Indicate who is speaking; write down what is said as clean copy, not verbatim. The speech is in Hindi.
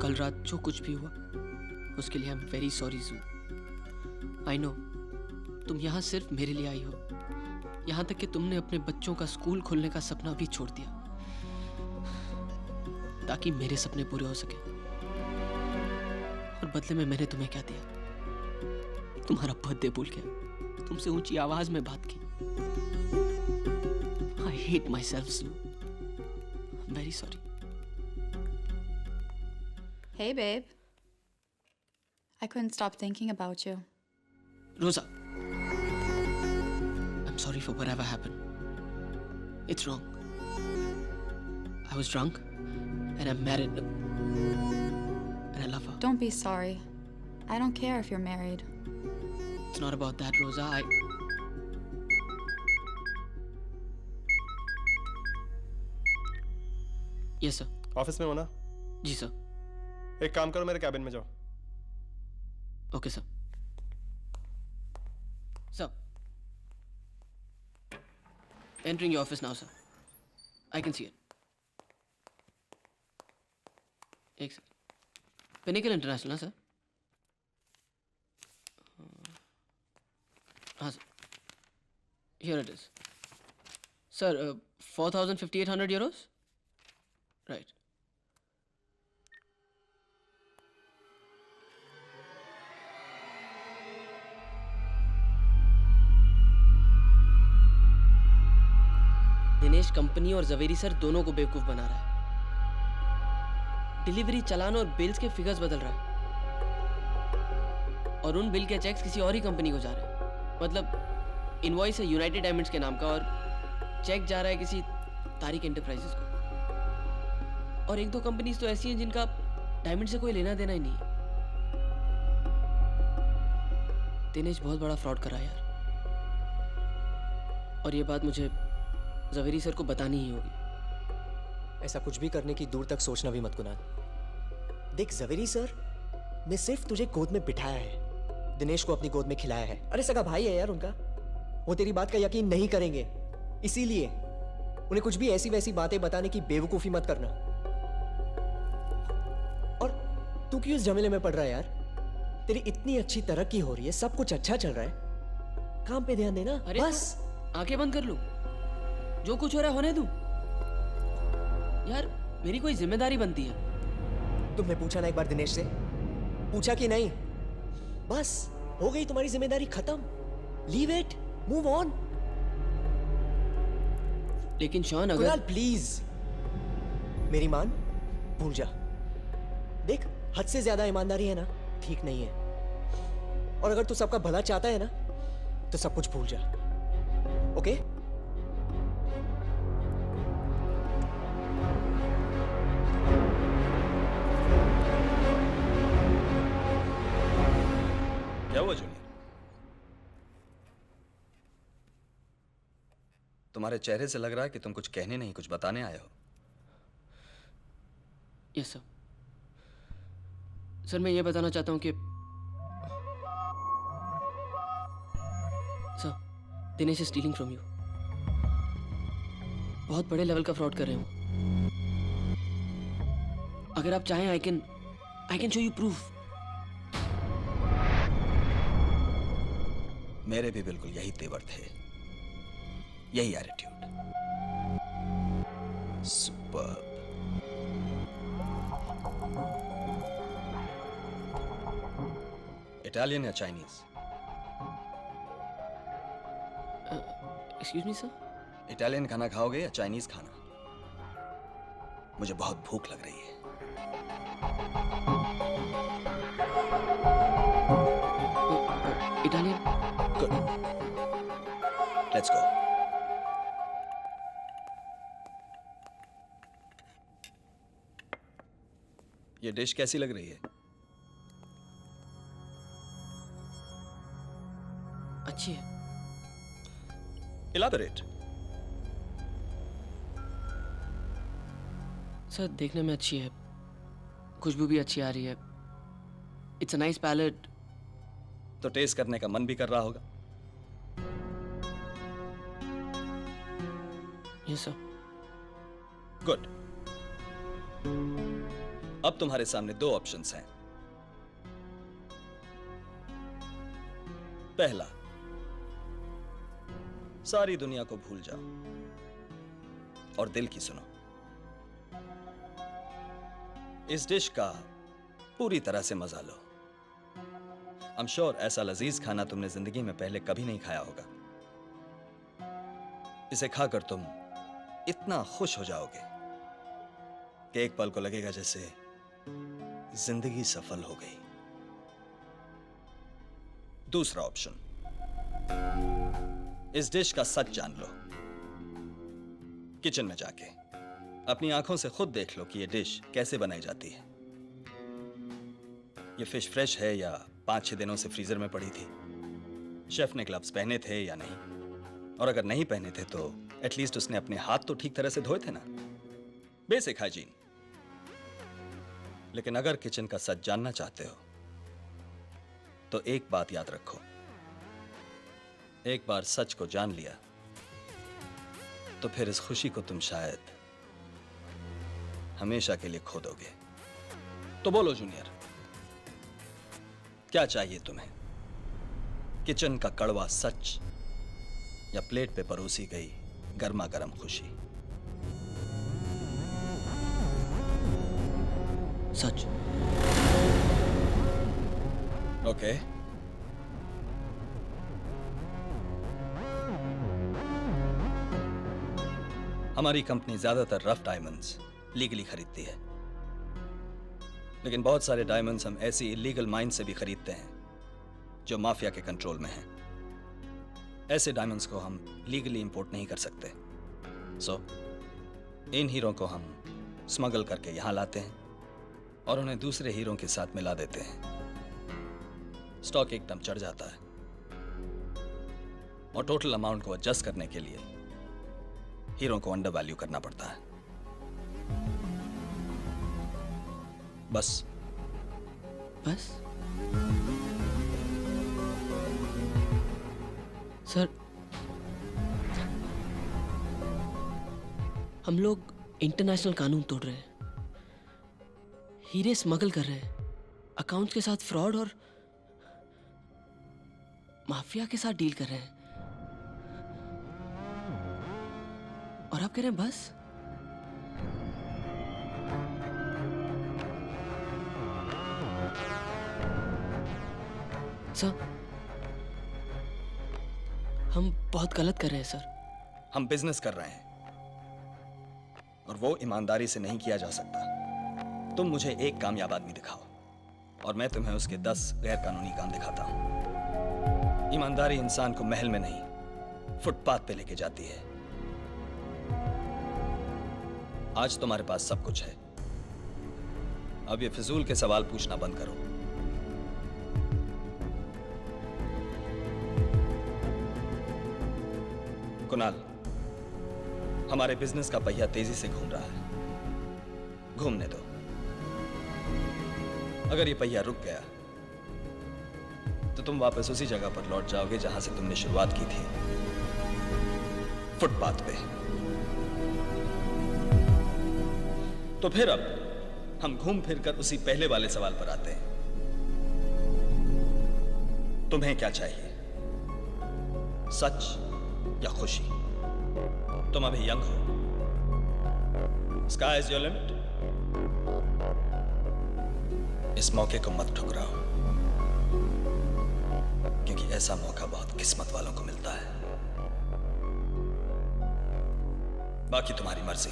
Speaker 1: कल रात जो कुछ भी हुआ उसके लिए आई एम वेरी सॉरी जू। आई नो तुम यहाँ सिर्फ मेरे लिए आई हो, यहाँ तक कि तुमने अपने बच्चों का स्कूल खोलने का सपना भी छोड़ दिया ताकि मेरे सपने पूरे हो सके। और बदले में मैंने तुम्हें क्या दिया? तुम्हारा बर्थडे भूल गया, तुमसे ऊंची आवाज में बात की। आई हेट माई सेल्फ जू, very sorry.
Speaker 2: Hey, babe. I couldn't stop thinking about you.
Speaker 1: Rosa, I'm sorry for whatever happened. It's wrong. I was drunk and I'm married and I love her.
Speaker 2: Don't be sorry. I don't care if you're married.
Speaker 1: It's not about that, Rosa. Yes, sir.
Speaker 3: Office में हो ना?
Speaker 1: जी सर।
Speaker 3: एक काम करो, मेरे कैबिन में जाओ।
Speaker 1: Okay sir. Sir, entering your office now, sir. I can see it. एक सर। Pinnacle International, ना सर? हाँ sir. Here it is. Sir, 4,500 euros? Right. Dinesh company और जवेरी सर दोनों को बेवकूफ बना रहा है। डिलीवरी चालान और बिल्स के फिगर्स बदल रहा है और उन बिल के चेक्स किसी और ही कंपनी को जा रहे हैं। मतलब इनवॉइस है यूनाइटेड डायमंड्स के नाम का और चेक जा रहा है किसी तारिक एंटरप्राइजेस को। और एक दो कंपनीज तो ऐसी हैं जिनका डायमंड से कोई लेना देना ही नहीं है। दिनेश बहुत बड़ा फ्रॉड करा यार, और ये बात मुझे जवेरी सर को बतानी ही होगी।
Speaker 4: ऐसा कुछ भी करने की दूर तक सोचना भी मत कुनाल। देख जवेरी सर ने सिर्फ तुझे गोद में बिठाया है, दिनेश को अपनी गोद में खिलाया है। अरे सगा भाई है यार उनका, वो तेरी बात का यकीन नहीं करेंगे, इसीलिए उन्हें कुछ भी ऐसी वैसी बातें बताने की बेवकूफी मत करना। और तू क्यों इस झमेले में पड़ रहा है यार? तेरी इतनी अच्छी तरक्की हो रही है, सब कुछ अच्छा चल रहा है, काम पे ध्यान देना।
Speaker 1: अरे
Speaker 4: बस
Speaker 1: आंखें बंद कर लूं, जो कुछ हो रहा है होने दूं। यार मेरी कोई जिम्मेदारी बनती है।
Speaker 4: तुमने पूछा ना एक बार दिनेश से? पूछा कि नहीं? बस हो गई तुम्हारी जिम्मेदारी खत्म। Leave it, move on.
Speaker 1: लेकिन शॉन अगर
Speaker 4: कुणाल प्लीज मेरी मान, भूल जा। देख हद से ज्यादा ईमानदारी है ना, ठीक नहीं है। और अगर तू सबका भला चाहता है ना तो सब कुछ भूल जा, ओके?
Speaker 5: क्या हुआ जूनियर? तुम्हारे चेहरे से लग रहा है कि तुम कुछ कहने नहीं कुछ बताने आए हो।
Speaker 1: Yes sir. सर मैं ये बताना चाहता हूँ कि sir Dinesh is stealing from you. बहुत बड़े लेवल का फ्रॉड कर रहे हो। अगर आप चाहें I can show you proof.
Speaker 5: मेरे भी बिल्कुल यही तेवर थे, यही एटीट्यूड। सुपर्ब। इटालियन या Chinese?
Speaker 1: Excuse me sir?
Speaker 5: Italian खाना खाओगे या चाइनीज खाना? मुझे बहुत भूख लग रही है।
Speaker 1: इटालियन।
Speaker 5: Good, let's go. ये डिश कैसी लग रही है?
Speaker 1: अच्छी है।
Speaker 5: इलाबोरेट।
Speaker 1: सर देखने में अच्छी है, खुशबू भी अच्छी आ रही है। It's a nice palate.
Speaker 5: तो टेस्ट करने का मन भी कर रहा होगा।
Speaker 1: Yes sir.
Speaker 5: गुड। अब तुम्हारे सामने दो ऑप्शंस हैं। पहला, सारी दुनिया को भूल जाओ और दिल की सुनो। इस डिश का पूरी तरह से मजा लो। आई एम श्योर ऐसा लजीज खाना तुमने जिंदगी में पहले कभी नहीं खाया होगा। इसे खाकर तुम इतना खुश हो जाओगे कि एक पल को लगेगा जैसे जिंदगी सफल हो गई। दूसरा ऑप्शन, इस डिश का सच जान लो। किचन में जाके अपनी आंखों से खुद देख लो कि यह डिश कैसे बनाई जाती है। यह फिश फ्रेश है या 5-6 दिनों से फ्रीजर में पड़ी थी? शेफ ने ग्लव्स पहने थे या नहीं? और अगर नहीं पहने थे तो एटलीस्ट उसने अपने हाथ तो ठीक तरह से धोए थे ना? Basic hygiene. लेकिन अगर किचन का सच जानना चाहते हो तो एक बात याद रखो, एक बार सच को जान लिया तो फिर इस खुशी को तुम शायद हमेशा के लिए खो दोगे। तो बोलो जूनियर, क्या चाहिए तुम्हें? किचन का कड़वा सच या प्लेट पे परोसी गई गर्मा गर्म खुशी?
Speaker 1: सच।
Speaker 5: ओके। हमारी कंपनी ज्यादातर रफ डायमंड्स लीगली खरीदती है, लेकिन बहुत सारे डायमंड्स हम ऐसी इलीगल माइन से भी खरीदते हैं जो माफिया के कंट्रोल में हैं। ऐसे डायमंड्स को हम लीगली इंपोर्ट नहीं कर सकते। सो इन हीरो को हम स्मगल करके यहां लाते हैं और उन्हें दूसरे हीरो के साथ मिला देते हैं। स्टॉक एकदम चढ़ जाता है और टोटल अमाउंट को एडजस्ट करने के लिए हीरो को अंडर वैल्यू करना पड़ता है। बस।
Speaker 1: सर, हम लोग इंटरनेशनल कानून तोड़ रहे हैं, हीरे स्मगल कर रहे हैं, अकाउंट्स के साथ फ्रॉड और माफिया के साथ डील कर रहे हैं, और आप कह रहे हैं बस? सर, हम बहुत गलत कर रहे हैं सर।
Speaker 5: हम बिजनेस कर रहे हैं और वो ईमानदारी से नहीं किया जा सकता। तुम मुझे एक कामयाब आदमी दिखाओ और मैं तुम्हें उसके 10 गैर कानूनी काम दिखाता हूं। ईमानदारी इंसान को महल में नहीं, फुटपाथ पे लेके जाती है। आज तुम्हारे पास सब कुछ है, अब ये फिजूल के सवाल पूछना बंद करो। कुणाल, हमारे बिजनेस का पहिया तेजी से घूम रहा है, घूमने दो। अगर ये पहिया रुक गया तो तुम वापस उसी जगह पर लौट जाओगे जहां से तुमने शुरुआत की थी, फुटपाथ पे। तो फिर अब हम घूम फिर कर उसी पहले वाले सवाल पर आते हैं। तुम्हें क्या चाहिए, सच या खुशी? तुम अभी यंग हो, स्काई इज योर लिमिट। इस मौके को मत ठुकराओ, क्योंकि ऐसा मौका बहुत किस्मत वालों को मिलता है। बाकी तुम्हारी मर्जी।